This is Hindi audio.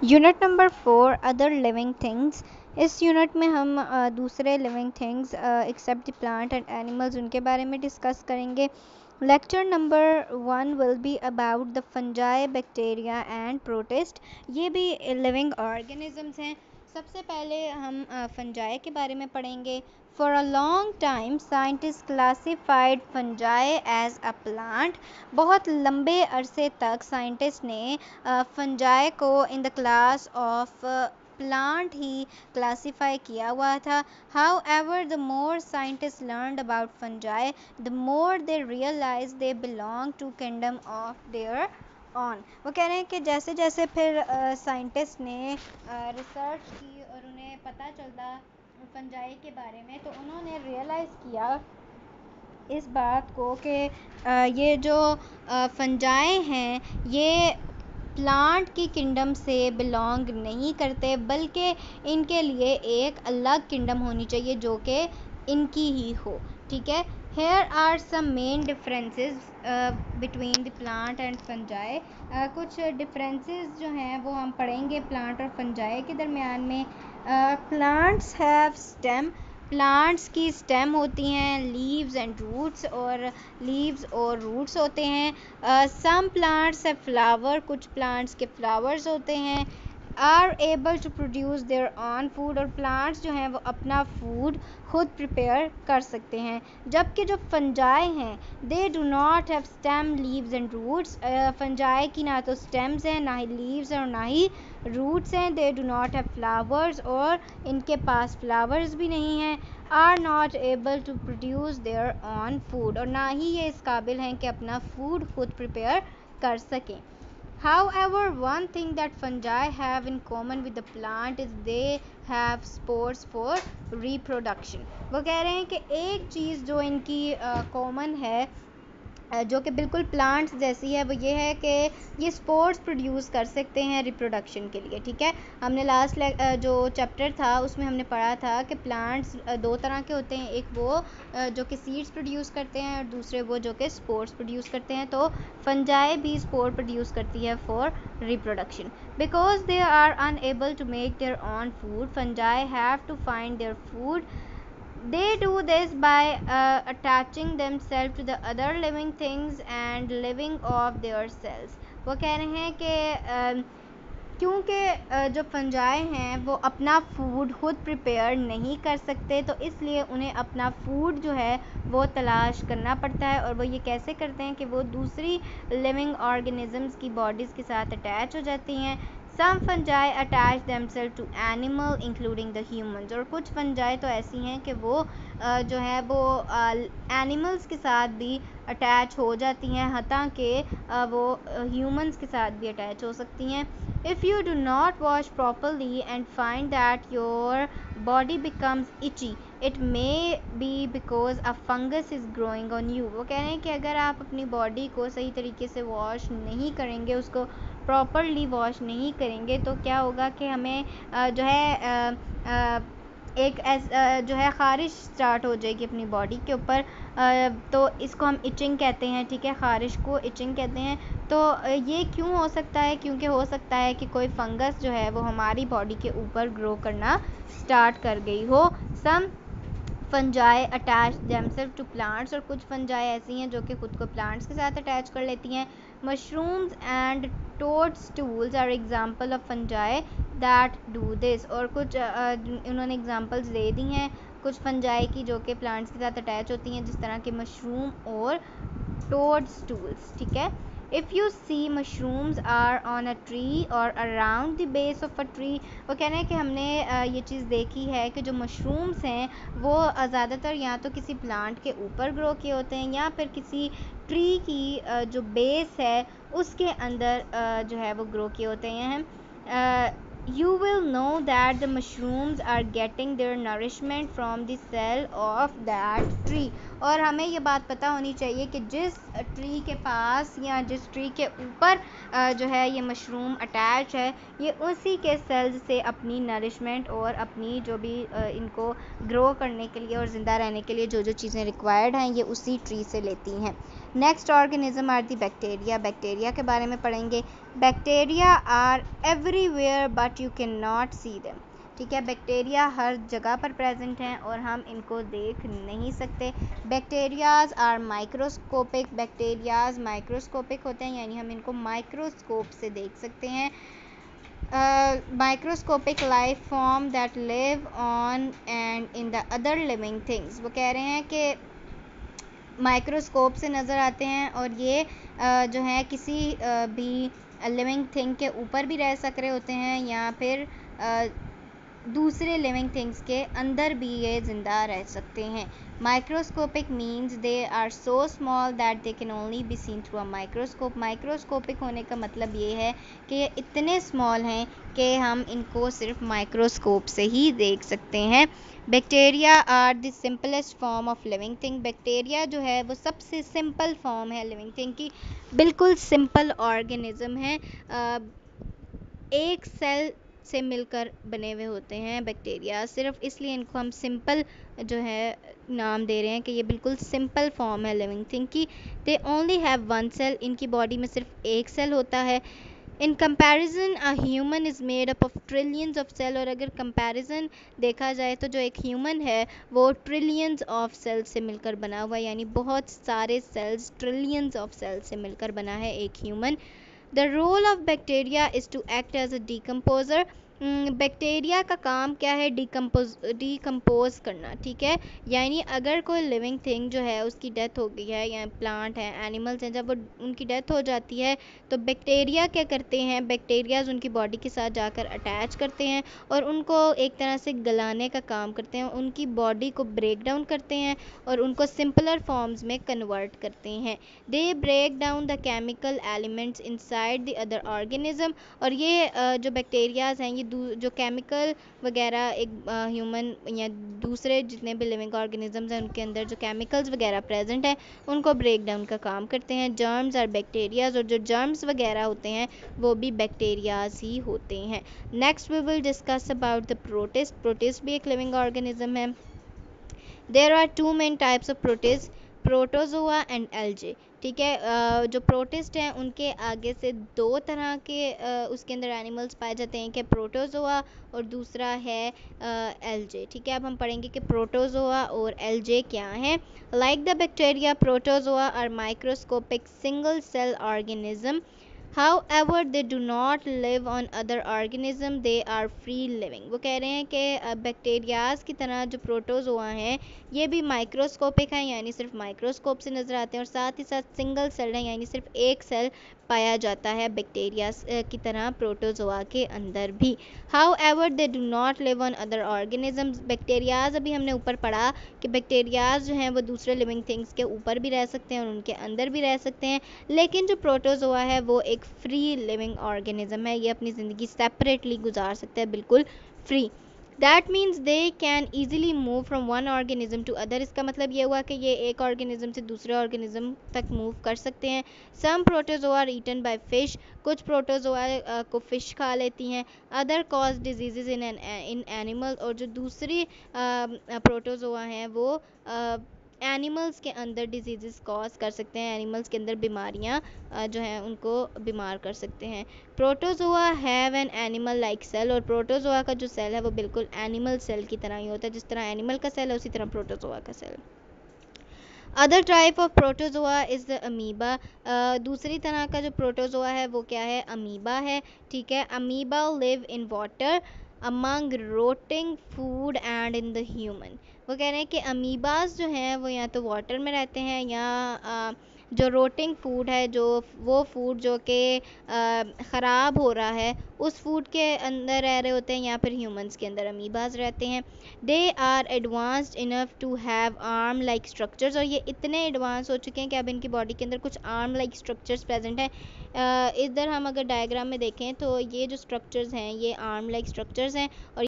Unit number 4 other living things. इस यूनिट में हम दूसरे living things except the plant and animals उनके बारे में डिस्कस करेंगे। Lecture number 1 will be about the fungi, bacteria and protist. ये भी लिविंग ऑर्गेनिजम्स हैं। सबसे पहले हम फंजाई के बारे में पढ़ेंगे। For a long time scientist classified fungi as a plant. बहुत लंबे अरसे तक साइंटिस्ट ने फंजाई को in the class of plant ही क्लासीफाई किया हुआ था। However, the more scientists learned about fungi, the more they realized they belong to kingdom of their own। वो कह रहे हैं कि जैसे जैसे फिर साइंटिस्ट ने रिसर्च की और उन्हें पता चलता फंजाई के बारे में, तो उन्होंने रियलाइज़ किया इस बात को कि ये जो फंजाई हैं ये प्लांट की किंगडम से बिलोंग नहीं करते, बल्कि इनके लिए एक अलग किंगडम होनी चाहिए जो कि इनकी ही हो। ठीक है। Here are some main differences between the plant and fungi. कुछ डिफरेंसेस जो हैं वो हम पढ़ेंगे प्लांट और फंजाई के दरमियान में। Plants have stem. प्लांट्स की स्टेम होती हैं, लीव्स एंड रूट्स, और लीव्स और रूट्स होते हैं। सम प्लांट्स है फ्लावर, कुछ प्लांट्स के फ्लावर्स होते हैं। Are able to produce their own food, और प्लांट्स जो हैं वो अपना फूड खुद प्रिपेयर कर सकते हैं। जबकि जो फंजाई हैं they do not have stem, leaves and roots. Fungi की ना तो स्टेम्स हैं, ना ही लीव्स हैं और ना ही रूट्स हैं। They do not have flowers, और इनके पास फ्लावर्स भी नहीं हैं। Are not able to produce their own food, और ना ही ये इस काबिल हैं कि अपना फूड खुद प्रिपेयर कर सकें। However, one thing that fungi have in common with the plant is they have spores for reproduction। वो कह रहे हैं कि एक चीज़ जो इनकी कॉमन है, जो कि बिल्कुल प्लांट्स जैसी है, वो ये है कि ये स्पोर्स प्रोड्यूस कर सकते हैं रिप्रोडक्शन के लिए। ठीक है। हमने लास्ट जो चैप्टर था उसमें हमने पढ़ा था कि प्लांट्स दो तरह के होते हैं, एक वो जो कि सीड्स प्रोड्यूस करते हैं और दूसरे वो जो कि स्पोर्स प्रोड्यूस करते हैं। तो फंजाई भी स्पोर प्रोड्यूस करती है for reproduction. Because they are unable to make their own food, fungi have to find their food. They do this by attaching themselves to the other living things and living off their cells। वो कह रहे हैं कि क्योंकि जो फंजाई हैं वो अपना फूड खुद प्रिपेयर नहीं कर सकते, तो इसलिए उन्हें अपना फूड जो है वो तलाश करना पड़ता है। और वो ये कैसे करते हैं कि वो दूसरी लिविंग ऑर्गेनिजम्स की बॉडीज़ के साथ अटैच हो जाती हैं। Some fungi attach themselves to animal including the humans, और कुछ फंजाई तो ऐसी हैं कि वो जो है वो एनिमल्स के साथ भी अटैच हो जाती हैं, हत्ता कि वो ह्यूमंस के साथ भी अटैच हो सकती हैं। If you do not wash properly and find that your body becomes itchy, it may be because a fungus is growing on you। वो कह रहे हैं कि अगर आप अपनी बॉडी को सही तरीके से वॉश नहीं करेंगे, उसको प्रॉपरली वॉश नहीं करेंगे, तो क्या होगा कि हमें जो है एक जो है ख़ारिश स्टार्ट हो जाएगी अपनी बॉडी के ऊपर। तो इसको हम इचिंग कहते हैं। ठीक है। ख़ारिश को इचिंग कहते हैं। तो ये क्यों हो सकता है? क्योंकि हो सकता है कि कोई फंगस जो है वो हमारी बॉडी के ऊपर ग्रो करना स्टार्ट कर गई हो। Some fungi attach themselves to plants, और कुछ फंजाई ऐसी हैं जो कि खुद को प्लांट्स के साथ अटैच कर लेती हैं। Mushrooms and toadstools are example of fungi that do this, और कुछ उन्होंने एग्जांपल्स दे दी हैं कुछ फंजाई की जो कि प्लांट्स के साथ अटैच होती हैं, जिस तरह के मशरूम और टोडस्टूल्स। ठीक है। If you see mushrooms are on a tree और around the base of a tree, वो कह रहे हैं कि हमने ये चीज़ देखी है कि जो मशरूम्स हैं वो ज़्यादातर या तो किसी प्लांट के ऊपर ग्रो किए होते हैं या फिर किसी ट्री की जो बेस है उसके अंदर जो है वो ग्रो किए होते हैं। You will know that the mushrooms are getting their nourishment from the cell of that tree। और हमें ये बात पता होनी चाहिए कि जिस ट्री के पास या जिस ट्री के ऊपर जो है ये मशरूम अटैच है, ये उसी के सेल्स से अपनी नरिशमेंट और अपनी जो भी इनको ग्रो करने के लिए और ज़िंदा रहने के लिए जो जो चीज़ें रिक्वायर्ड हैं ये उसी ट्री से लेती हैं। Next organism are the bacteria. Bacteria के बारे में पढ़ेंगे। Bacteria are everywhere but you can not see them. ठीक है, बैक्टीरिया हर जगह पर प्रेजेंट हैं और हम इनको देख नहीं सकते। Bacterias are microscopic. Bacterias microscopic होते हैं, यानी हम इनको माइक्रोस्कोप से देख सकते हैं। Microscopic life form that live on and in the other living things. वो कह रहे हैं कि माइक्रोस्कोप से नज़र आते हैं और ये जो है किसी भी लिविंग थिंग के ऊपर भी रह सक रहे होते हैं या फिर दूसरे लिविंग थिंग्स के अंदर भी ये ज़िंदा रह सकते हैं। Microscopic means they are so small that they can only be seen through a microscope. Microscopic होने का मतलब ये है कि ये इतने स्मॉल हैं कि हम इनको सिर्फ माइक्रोस्कोप से ही देख सकते हैं। Bacteria are the simplest form of living thing. Bacteria जो है वो सबसे सिंपल फॉर्म है लिविंग थिंग की, बिल्कुल सिंपल ऑर्गेनिज्म है। एक सेल से मिलकर बने हुए होते हैं बैक्टीरिया, सिर्फ इसलिए इनको हम सिंपल जो है नाम दे रहे हैं कि ये बिल्कुल सिंपल फॉर्म है लिविंग थिंग की। They only have one cell. इनकी बॉडी में सिर्फ एक सेल होता है। In comparison a human is made up of trillions of cell. और अगर कंपैरिजन देखा जाए तो जो एक ह्यूमन है वो ट्रिलियंस ऑफ सेल्स से मिलकर बना हुआ है, यानी बहुत सारे सेल्स, ट्रिलियंस ऑफ सेल्स से मिलकर बना है एक human. The role of bacteria is to act as a decomposer. Bacteria का काम क्या है? डिकम्पोज करना। ठीक है, यानी अगर कोई लिविंग थिंग जो है उसकी डेथ हो गई है, या प्लांट है, एनिमल्स हैं, जब वो उनकी डेथ हो जाती है तो बैक्टीरिया क्या करते हैं? बैक्टीरियाज उनकी बॉडी के साथ जाकर अटैच करते हैं और उनको एक तरह से गलाने का काम करते हैं, उनकी बॉडी को ब्रेक डाउन करते हैं और उनको सिंपलर फॉर्म्स में कन्वर्ट करते हैं। They break down the chemical elements inside the other organism. और ये जो बैक्टीरियाज हैं ये जो केमिकल वगैरह एक ह्यूमन या दूसरे जितने भी लिविंग ऑर्गेनिजम्स हैं उनके अंदर जो केमिकल्स वगैरह प्रेजेंट हैं उनको ब्रेक डाउन का काम करते हैं। जर्म्स और बैक्टीरियाज, और जो जर्म्स वगैरह होते हैं वो भी बैक्टीरियाज ही होते हैं। Next we will discuss about the protist. Protist भी एक लिविंग ऑर्गेनिज्म है। There are two main types of protist, protozoa and algae. ठीक है, जो प्रोटिस्ट हैं उनके आगे से दो तरह के उसके अंदर एनिमल्स पाए जाते हैं, कि प्रोटोजोआ और दूसरा है एल्जे। ठीक है, अब हम पढ़ेंगे कि प्रोटोजोआ और एल्जे क्या हैं। Like the bacteria, protozoa are microscopic single cell organism. However, they do not live on other organism, they are free living। वो कह रहे हैं कि बैक्टीरियाज की तरह जो प्रोटोजोआ हैं ये भी माइक्रोस्कोपिक हैं, यानी सिर्फ माइक्रोस्कोप से नज़र आते हैं, और साथ ही साथ सिंगल सेल हैं, यानी सिर्फ एक सेल पाया जाता है बैक्टीरिया की तरह प्रोटोजोआ के अंदर भी। However, they do not live on other organisms। Bacterias अभी हमने ऊपर पढ़ा कि बैक्टीरियाज जो हैं वो दूसरे लिविंग थिंग्स के ऊपर भी रह सकते हैं और उनके अंदर भी रह सकते हैं, लेकिन जो प्रोटोजोआ है वो एक फ्री लिविंग ऑर्गेनिज्म है, ये अपनी ज़िंदगी सेपरेटली गुजार सकता है, बिल्कुल free. That means they can easily move from one organism to other. इसका मतलब ये हुआ कि ये एक ऑर्गेनिज्म से दूसरे ऑर्गेनिज्म तक मूव कर सकते हैं। Some protozoa are eaten by fish. कुछ प्रोटोजोआ को फिश खा लेती हैं। Other cause diseases in animal. और जो दूसरी प्रोटोजोआ हैं वो एनिमल्स के अंदर डिजीज़ कॉज कर सकते हैं, एनिमल्स के अंदर बीमारियां जो हैं उनको बीमार कर सकते हैं। Protozoa have an animal like cell. और प्रोटोजोआ का जो सेल है वो बिल्कुल एनिमल सेल की तरह ही होता है, जिस तरह एनिमल का सेल है उसी तरह प्रोटोजोआ का cell. Other type of protozoa is the amoeba. दूसरी तरह का जो प्रोटोजोआ है वो क्या है? अमीबा है। ठीक है, amoeba live in water among rotting food and in the human. वो कह रहे हैं कि अमीबाज जो हैं वो या तो वाटर में रहते हैं या जो रोटिंग फूड है, जो वो फूड जो कि ख़राब हो रहा है उस फूड के अंदर रह रहे होते हैं, या फिर ह्यूमंस के अंदर अमीबाज रहते हैं। They are advanced enough to have arm like structures. और ये इतने एडवांस हो चुके हैं कि अब इनकी बॉडी के अंदर कुछ आर्म लाइक स्ट्रक्चर्स प्रेजेंट हैं। इधर हम अगर डायग्राम में देखें तो ये जो स्ट्रक्चर्स हैं ये आर्म लाइक स्ट्रक्चर्स हैं, और